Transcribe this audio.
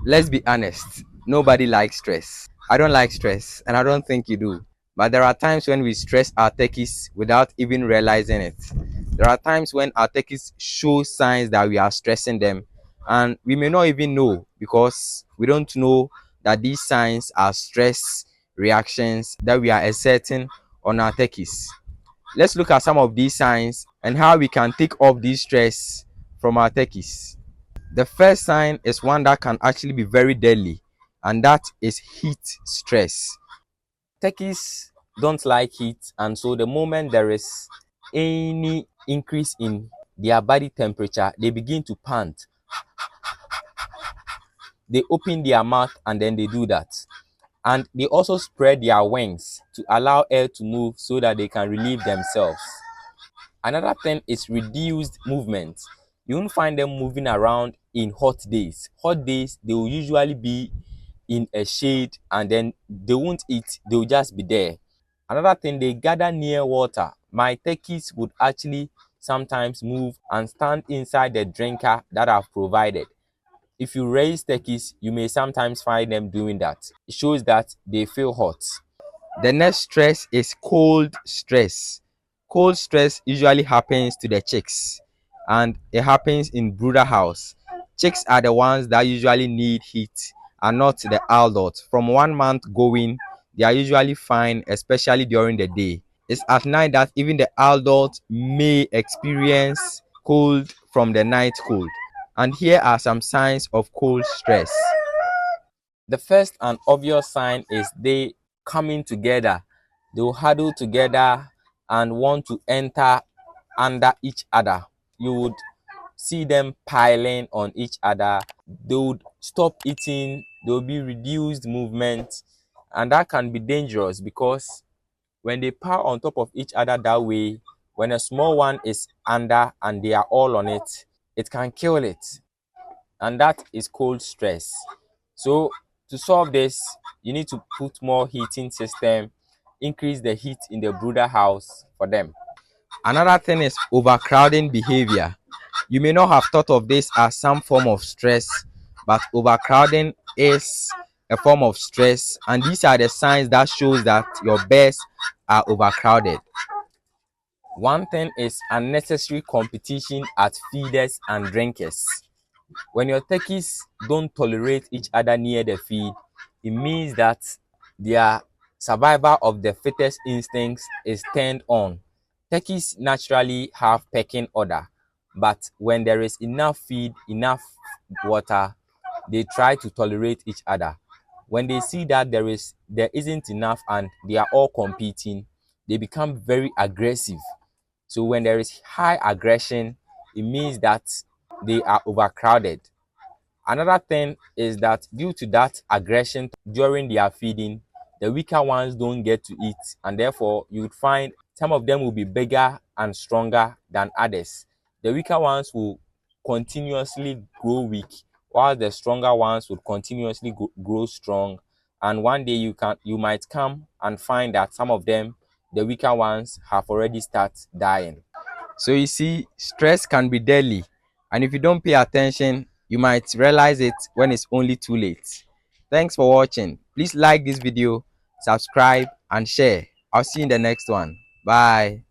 Let's be honest, nobody likes stress. I don't like stress, and I don't think you do. But there are times when we stress our turkeys without even realizing it. There are times when our turkeys show signs that we are stressing them, and we may not even know because we don't know that these signs are stress reactions that we are exerting on our turkeys. Let's look at some of these signs and how we can take off this stress from our turkeys. The first sign is one that can actually be very deadly, and that is heat stress. Turkeys don't like heat, and so the moment there is any increase in their body temperature, they begin to pant. They open their mouth and then they do that. And they also spread their wings to allow air to move so that they can relieve themselves. Another thing is reduced movement. You won't find them moving around in hot days. Hot days, they will usually be in a shade and then they won't eat, they will just be there. Another thing, they gather near water. My turkeys would actually sometimes move and stand inside the drinker that I've provided. If you raise turkeys, you may sometimes find them doing that. It shows that they feel hot. The next stress is cold stress. Cold stress usually happens to the chicks, and it happens in brooder house. Chicks are the ones that usually need heat and not the adults. From 1 month going, they are usually fine, especially during the day. It's at night that even the adults may experience cold from the night cold. And here are some signs of cold stress. The first and obvious sign is they coming together. They will huddle together and want to enter under each other. You would see them piling on each other. They would stop eating. There will be reduced movement, and that can be dangerous because when they pile on top of each other that way, when a small one is under and they are all on it, it can kill it, and that is cold stress. So to solve this, you need to put more heating system, increase the heat in the brooder house for them. Another thing is overcrowding behavior. You may not have thought of this as some form of stress, but overcrowding is a form of stress, and these are the signs that shows that your birds are overcrowded. One thing is unnecessary competition at feeders and drinkers. When your turkeys don't tolerate each other near the feed, it means that their survival of the fittest instincts is turned on. Turkeys naturally have pecking order, but when there is enough feed, enough water, they try to tolerate each other. When they see that there isn't enough and they are all competing, they become very aggressive. So when there is high aggression, it means that they are overcrowded. Another thing is that due to that aggression during their feeding, the weaker ones don't get to eat, and therefore you would find some of them will be bigger and stronger than others. The weaker ones will continuously grow weak, while the stronger ones will continuously grow strong. And one day you might come and find that some of them, the weaker ones, have already started dying. So you see, stress can be deadly, and if you don't pay attention, you might realize it when it's only too late. Thanks for watching. Please like this video, subscribe, and share. I'll see you in the next one. Bye.